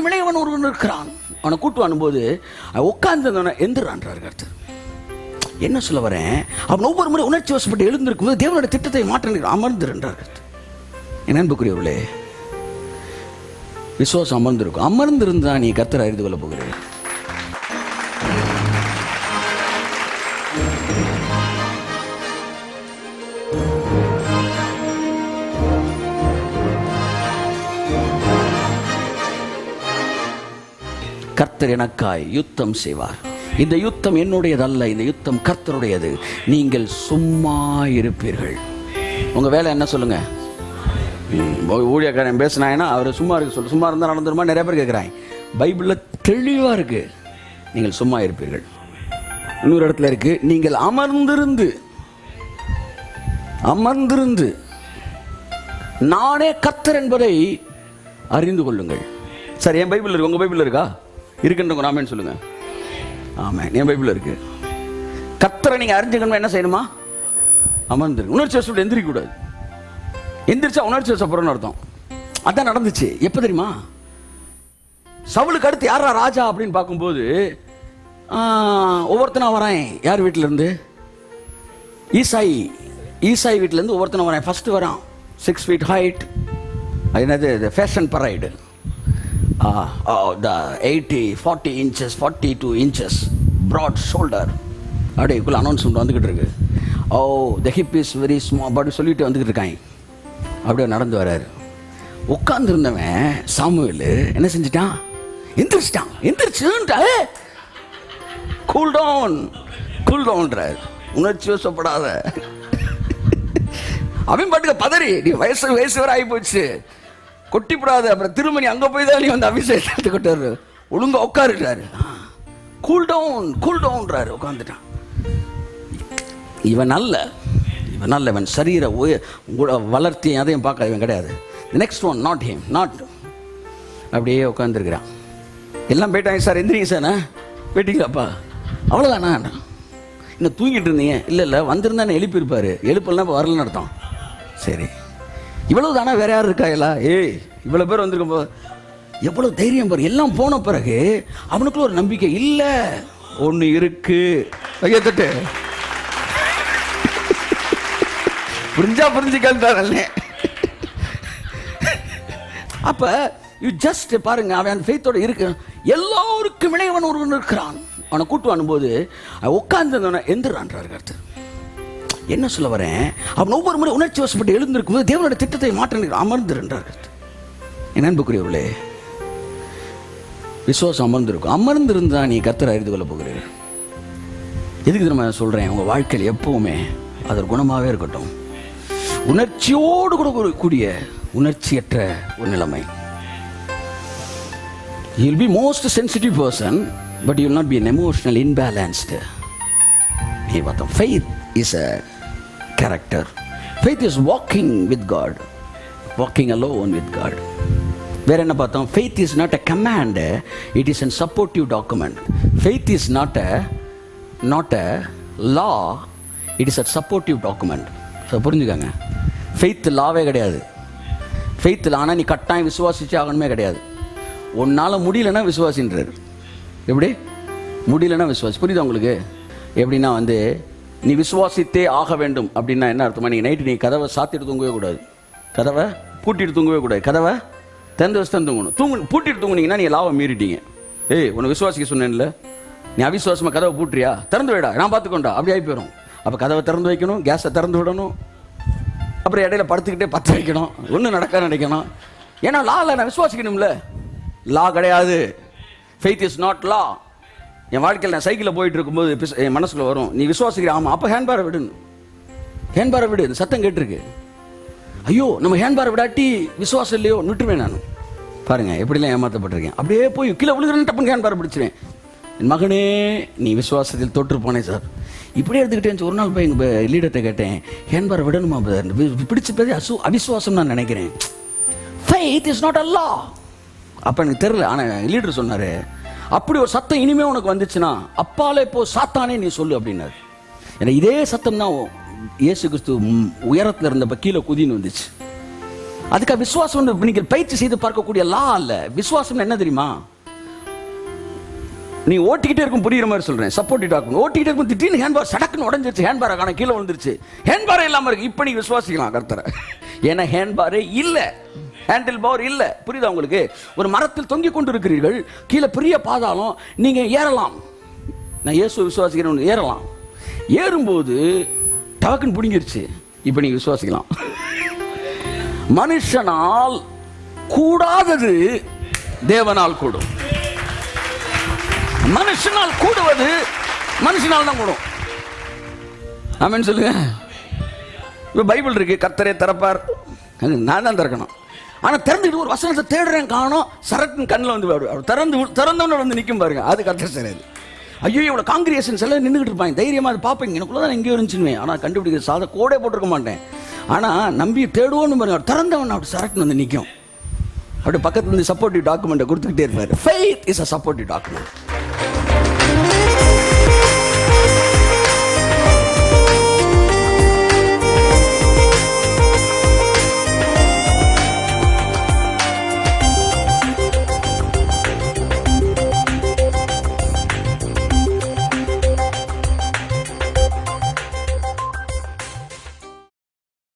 இளையவன் ஒருவன் இருக்கிறான். அவனை கூட்டு வரும்போது உட்கார்ந்து எந்திரான்றார் கர்த்தர். என்ன சொல்ல வரேன், அவன் ஒவ்வொரு முறை உணர்ச்சி வசப்பட்டு எழுந்திருக்கும் போது தேவனுடைய திட்டத்தை மாற்ற அமர்ந்திருந்தார். என் அன்புக்குரியவர்களே, விசுவாசம் அமர்ந்திருக்கும். அமர்ந்திருந்தா நீ கர்த்தரை அறிந்து கொள்ள போகிறேன். கர்த்தர் எனக்காய் யுத்தம் செய்வார். இந்த யுத்தம் என்னுடையதல்ல, இந்த யுத்தம் கர்த்தருடையது. நீங்கள் சும்மா இருப்பீர்கள். உங்க வேலை என்ன சொல்லுங்க. ஊழியக்காரன் பேசினாங்கன்னா அவர் சும்மா இருக்கு சொல்லு. சும்மா இருந்தால் நடந்துருமா நிறைய பேர் கேட்குறாங்க. பைபிளில் தெளிவாக இருக்கு, நீங்கள் சும்மா இருப்பீர்கள். இன்னொரு இடத்துல இருக்கு, நீங்கள் அமர்ந்திருந்து நானே கர்த்தர் என்பதை அறிந்து கொள்ளுங்கள். சரி, என் பைபிள் இருக்கு, உங்க பைபிள் இருக்கா? இருக்குன்றவங்க நாமேன்னு சொல்லுங்க. ஆமாம், என் பைபிள் இருக்கு. கர்த்தரை நீங்க அறிஞ்சுக்கணும், என்ன செய்யணுமா? அமர்ந்துருக்கு. உணர்ச்சி வசப்பட்டு எந்திரிக்க கூடாது. எந்திரிச்சா உணர்ச்சி வசப்படுறோன்னு அர்த்தம். அதான் நடந்துச்சு. எப்போ தெரியுமா? சவுலுக்கு அடுத்து யாரா ராஜா அப்படின்னு பார்க்கும்போது ஒவ்வொருத்தனா வரேன். யார் வீட்டில இருந்து? ஈசாய் வீட்டில இருந்து ஒவ்வொருத்தனா வரேன். ஃபர்ஸ்ட் வரான் 6 feet ஹைட். அது என்னது? Fashion parade. the 40 inches 42 inches broad shoulder அப்படியே அனௌன்ஸ்மெண்ட் வந்துக்கிட்டு இருக்கு. the hip is very small அப்படி சொல்லிட்டு வந்துக்கிட்டு இருக்காங்க. அப்படியே நடந்து வர்றாரு. உட்கார்ந்துருந்தவன் சாமுவேல் என்ன செஞ்சிட்டான்? எந்திரிச்சுட்டா கூல் டவுன்றார். உணர்ச்சி வசப்படாத. அவன் பாட்டுக்க பதறி, நீ வயசு வரை ஆகி போச்சு, கொட்டிப்படாது. அப்புறம் திருமணி அங்கே போய் தான் நீ வந்து அபிஷேகத்தை கொட்டாரு. ஒழுங்கா உட்காருட்டாரு. கூல் டவுன்றாரு. உட்காந்துட்டான். இவன் நல்ல இவன் சரீர வளர்த்தி அதையும் பார்க்க இவன் கிடையாது. நெக்ஸ்ட் ஒன் நாட் அப்படியே உட்காந்துருக்கிறான். எல்லாம் போயிட்டாங்க. சார் எந்திரிங்க சார். போயிட்டீங்களாப்பா? அவ்வளோதானா? இன்னும் தூங்கிட்டு இருந்தீங்க? இல்லை வந்திருந்தா எழுப்பியிருப்பாரு. எழுப்பலாம் வரலன்னு அர்த்தம். சரி, இவ்வளவு தானே, வேற யாரும் இருக்கா? எல்லாம் இவ்வளவு பேர் வந்திருக்கும் போது எவ்வளவு தைரியம் பாரு. எல்லாம் போன பிறகு அவனுக்குள்ள ஒரு நம்பிக்கை இல்ல, ஒண்ணு இருக்கு. தட்டு புரிஞ்சுக்கால். அப்ப யூ ஜஸ்ட் பாருங்க, அவன் ஃபெய்த்தோட இருக்கு. எல்லாருக்கும் இளையவன் ஒருவன் இருக்கிறான். அவனை கூட்டு வரும்போது உட்கார்ந்து எந்திரான்றார் கர்த்தர். என்ன சொல்ல வரேன், அவன் ஒவ்வொரு முறை உணர்ச்சி வசப்பட்டு எழுந்திருக்கும் போது தேவனுடைய திட்டத்தை மாற்ற அமர்ந்திருந்தார். என் அன்புக்குரியவர்களே, விசுவாசம் அமர்ந்திருக்கும். அமர்ந்திருந்தா நீ கர்த்தரை அறிந்து கொள்ள போகிறீர்கள். எதுக்கு நம்ம சொல்றேன்? உங்க வாழ்க்கையில் எப்பவுமே அது குணமாகவே இருக்கட்டும். உணர்ச்சியோடு கூட கூடிய உணர்ச்சியற்ற ஒரு நிலைமை. You'll be most sensitive person, but you'll not be an emotional imbalanced. Faith is a character. Faith is walking with God, walking alone with God. வேற என்ன பார்த்தோம்? Faith is not a command, it is a supportive document. Faith is not a law, it is a supportive document. So புரிஞ்சுக்கங்க, faith லாவே கிடையாது. ஃபெய்த்தில் ஆனால் நீ கட்டாயம் விசுவாசிச்சு ஆகணுமே கிடையாது. உன்னால் முடியலன்னா விசுவாசின்றார். எப்படி முடியலன்னா விசுவாசி? புரியுதா உங்களுக்கு? எப்படின்னா நீ விசுவாசித்தே ஆக வேண்டும் அப்படின்னா என்ன அர்த்தமா? நீங்கள் நைட்டு நீ கதவை சாத்திட்டு தூங்கவே கூடாது, கதவை பூட்டிட்டு தூங்கவே கூடாது, கதவை திறந்து வச்சு தான் தூங்கணும். பூட்டிட்டு தூங்குனீங்கன்னா நீங்கள் லாவை மீறிட்டீங்க. உன்னை விசுவாசிக்க சொன்னேன்ல, நீ அவிசுவாசமாக கதவை பூட்டுறியா? திறந்து வைடா, நான் பார்த்துக்கொண்டா, அப்படி ஆகி போயிடும். அப்போ கதவை திறந்து வைக்கணும், கேஸை திறந்து விடணும், அப்புறம் இடையில படுத்துக்கிட்டே பற்ற வைக்கணும், ஒன்றும் நடக்க நினைக்கணும். ஏன்னா லாவில் நான் விசுவாசிக்கணும்ல. லா கிடையாது. Faith is not law. என் வாழ்க்கையில் நான் சைக்கிளில் போயிட்டு இருக்கும்போது என் மனசுக்குள்ள வரும், நீ விசுவாசிக்கிற? ஆமாம். அப்போ ஹேண்ட்பாரை விடுன்னு. ஹேண்ட்பாரை விடு, சத்தம் கேட்டிருக்கு. ஐயோ, நம்ம ஹேண்ட்பாரை விடாட்டி விசுவாசம் இல்லையோ நிட்டுருவேன் நான். பாருங்க எப்படிலாம் ஏமாற்றப்பட்டிருக்கேன். அப்படியே போய் கீழே விழுகிறேன்னு டப்புன்னு ஹேண்ட்பாரை பிடிச்சிருவேன். என் மகனே, நீ விசுவாசத்தில் தோற்று போனேன் சார். இப்படியே எடுத்துக்கிட்டேன். ஒரு நாள் போய் எங்கள் லீடர்கிட்ட கேட்டேன், ஹேண்ட்பாரை விடணுமா? பிடிச்சது அவிசுவாசம் நான் நினைக்கிறேன். ஃபெய்த் இஸ் நாட் அ லா. அப்போ எனக்கு தெரியல. ஆனால் லீடர் சொன்னார், அப்படி ஒரு சத்தம் இனிமே உனக்கு வந்துச்சுன்னா அப்பாலே போ சாத்தானே நீ சொல்லு அப்படின்னாரு. ஏன்னா இதே சத்தம் தான் இயேசு கிறிஸ்து உயரத்தில் இருந்தப்ப கீழே குதின்னு வந்துச்சு. அதுக்காக விசுவாசம் நீங்கள் பயிற்சி செய்து பார்க்கக்கூடிய லா அல்ல. விசுவாசம் என்ன தெரியுமா? நீ ஓட்டிக்கிட்டே இருக்கும், புரியுற மாதிரி சொல்றேன். சப்போர்ட்டிவ் டாக்குமெண்ட் ஓட்டிக்கிட்டே இருக்கும், திடீர்னு ஹேண்ட்பார் சடக்குன்னு உடஞ்சிருச்சு, ஹேண்ட்பார் காண கீழே விழுந்துருச்சு, ஹேண்ட்பாரே இல்லாம இருக்கு. இப்ப நீ விசுவாசிக்கலாம் கர்த்தரை. ஏன்னா ஹேண்ட்பாரே இல்ல, ஹேண்டில் பார் இல்ல. புரியுதா உங்களுக்கு? ஒரு மரத்தில் தொங்கிக் கொண்டு இருக்கிறீர்கள், கீழே பெரிய பாதாளம், நீங்க ஏறலாம். நான் இயேசு விசுவாசிக்கிறேன், ஏறலாம். ஏறும்போது டவக்குன்னு பிடிங்கிருச்சு. இப்ப நீங்க விசுவாசிக்கலாம். மனுஷனால் கூடாதது தேவனால் கூடும். மனுஷனால் கூடுவது மனுஷனால் தான் கூடும். ஆமென் சொல்லுங்க. இப்ப பைபிள் இருக்கு, கர்த்தரே திறப்பார், நான் தான் திறக்கணும். ஆனா திறந்துட்டு ஒரு வசனத்தை தேடுறேன், காணோம், சரக்கு கண்ணில் வந்து அவர் திறந்தவன வந்து நிற்கும் பாருங்க, அது கர்த்தர் சரியாது. ஐயோ இவ்வளோ காங்கிரியேஷன்ஸ் எல்லாம் நின்றுட்டு இருப்பாங்க, தைரியமாக அது பார்ப்பேங்க, எனக்குள்ளதான் எங்கேயோ இருந்துச்சுன்னு. ஆனால் கண்டுபிடிக்க கோடே போட்டிருக்க மாட்டேன். ஆனால் நம்பி தேடுவோன்னு பாருங்க, திறந்தவன் அப்படி சரக்குன்னு வந்து நிற்கும். அப்படி பக்கத்துல இருந்து சப்போர்ட்டிவ் டாக்குமெண்ட்டை கொடுத்துக்கிட்டே இருப்பார். Faith is a supportive document.